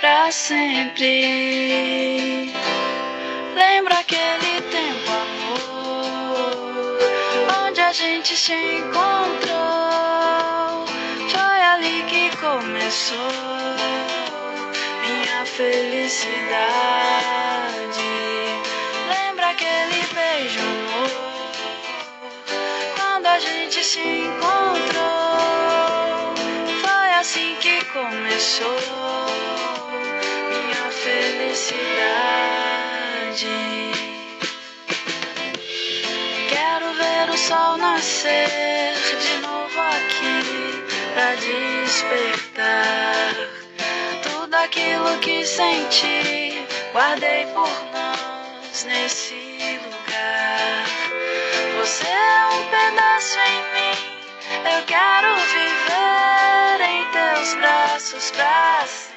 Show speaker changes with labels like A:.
A: Pra sempre. Lembra aquele tempo, amor, onde a gente se encontrou. Foi ali que começou minha felicidade. Lembra aquele beijo, amor, quando a gente se encontrou. Foi assim que começou minha felicidade. Quero ver o sol nascer de novo aqui pra despertar tudo aquilo que senti, guardei por nós nesse lugar. Você é um pedaço em mim, eu quero viver em teus braços pra sempre.